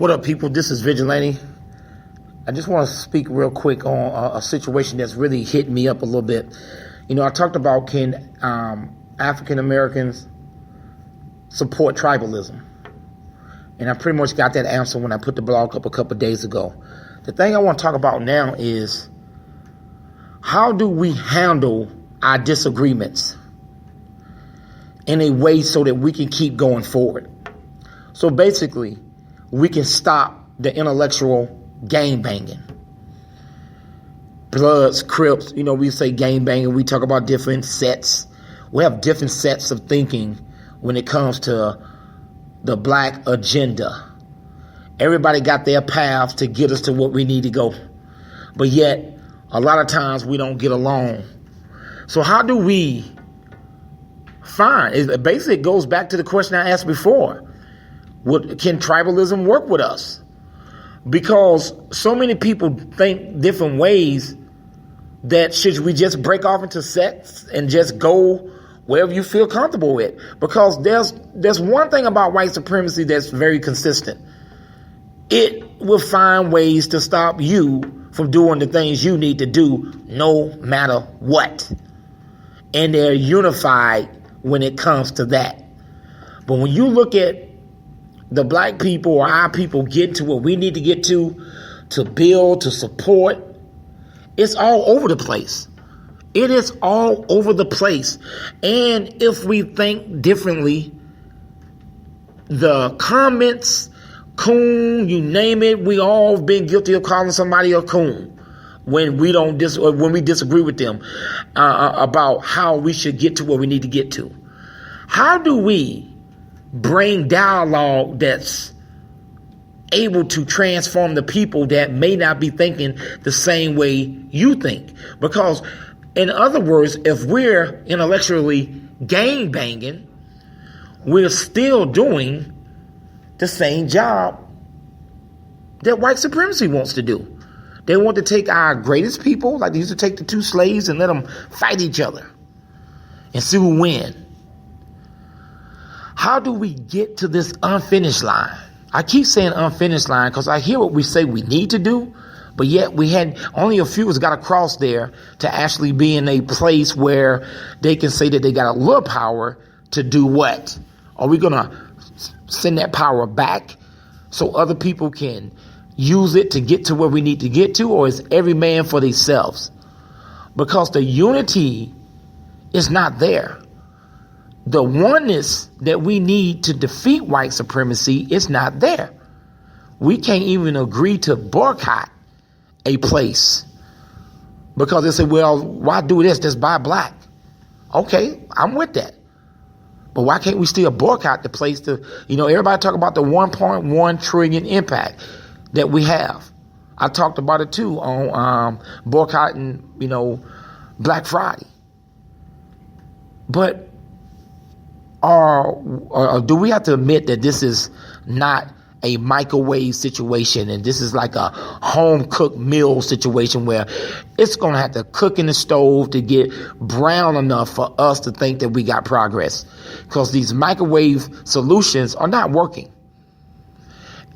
What up, people? This is Vigilante. I just want to speak real quick on a situation that's really hit me up a little bit. You know, I talked about can African Americans support tribalism? And I pretty much got that answer when I put the blog up a couple of days ago. The thing I want to talk about now is how do we handle our disagreements in a way so that we can keep going forward? So basically, we can stop the intellectual gangbanging. Bloods, Crips, you know, we say gangbanging, we talk about different sets. We have different sets of thinking when it comes to the black agenda. Everybody got their paths to get us to what we need to go. But yet, a lot of times we don't get along. So how do we find? Basically, it goes back to the question I asked before. Can tribalism work with us? Because so many people think different ways that should we just break off into sects and just go wherever you feel comfortable with? Because there's one thing about white supremacy that's very consistent. It will find ways to stop you from doing the things you need to do no matter what. And they're unified when it comes to that. But when you look at the black people or our people getting to what we need to get to build, to support, it's all over the place. It is all over the place. And if we think differently, the comments, coon, you name it, we all been guilty of calling somebody a coon when we when we disagree with them about how we should get to where we need to get to. How do we bring dialogue that's able to transform the people that may not be thinking the same way you think? Because, in other words, if we're intellectually gangbanging, we're still doing the same job that white supremacy wants to do. They want to take our greatest people, like they used to take the two slaves, and let them fight each other and see who wins. How do we get to this unfinished line? I keep saying unfinished line because I hear what we say we need to do, but yet we had only a few has got across there to actually be in a place where they can say that they got a little power to do what? Are we going to send that power back so other people can use it to get to where we need to get to, or is every man for themselves? Because the unity is not there. The oneness that we need to defeat white supremacy is not there. We can't even agree to boycott a place because they say, well, why do this? Just buy black. Okay, I'm with that. But why can't we still boycott the place to, everybody talk about the 1.1 trillion impact that we have. I talked about it too on boycotting, Black Friday. But or do we have to admit that this is not a microwave situation and this is like a home cooked meal situation where it's going to have to cook in the stove to get brown enough for us to think that we got progress? Because these microwave solutions are not working.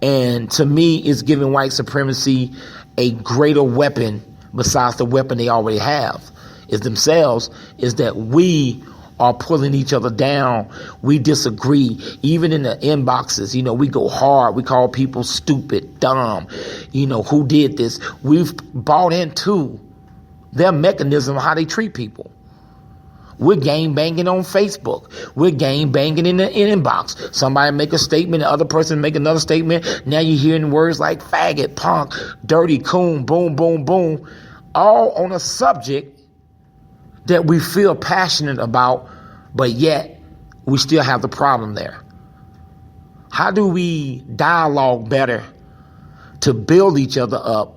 And to me, it's giving white supremacy a greater weapon besides the weapon they already have, is themselves, is that we are pulling each other down. We disagree. Even in the inboxes, we go hard. We call people stupid, dumb. Who did this? We've bought into their mechanism of how they treat people. We're gang banging on Facebook. We're gang banging in the inbox. Somebody make a statement, the other person make another statement. Now you're hearing words like faggot, punk, dirty, coon, boom, boom, boom, all on a subject that we feel passionate about, but yet we still have the problem there. How do we dialogue better to build each other up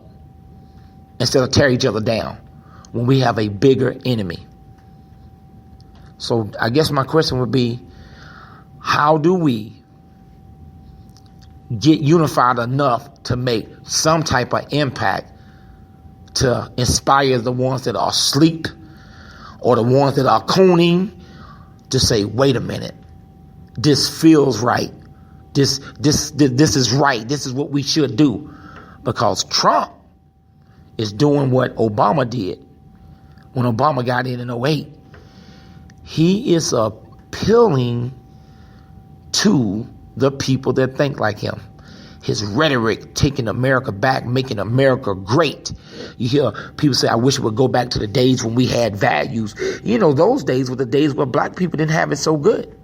instead of tear each other down when we have a bigger enemy? So I guess my question would be, how do we get unified enough to make some type of impact to inspire the ones that are asleep or the ones that are cooning to say, wait a minute, this feels right. this is right. This is what we should do. Because Trump is doing what Obama did when Obama got in 2008. He is appealing to the people that think like him. His rhetoric, taking America back, making America great. You hear people say, I wish it would go back to the days when we had values. You know, those days were the days where black people didn't have it so good.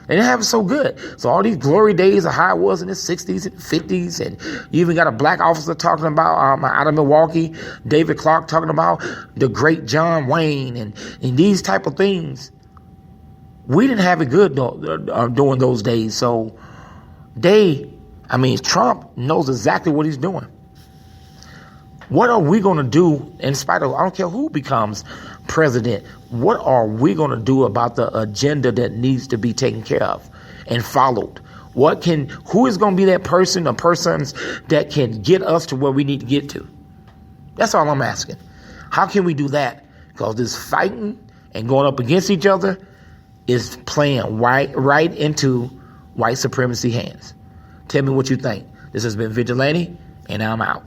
They didn't have it so good. So all these glory days of how it was in the 60s and 50s. And you even got a black officer talking about, out of Milwaukee, David Clark, talking about the great John Wayne and these type of things. We didn't have it good during those days. So Trump knows exactly what he's doing. What are we going to do in spite of, I don't care who becomes president, what are we going to do about the agenda that needs to be taken care of and followed? Who is going to be that person or persons that can get us to where we need to get to? That's all I'm asking. How can we do that? Because this fighting and going up against each other is playing right into white supremacy hands. Tell me what you think. This has been Vigilante, and I'm out.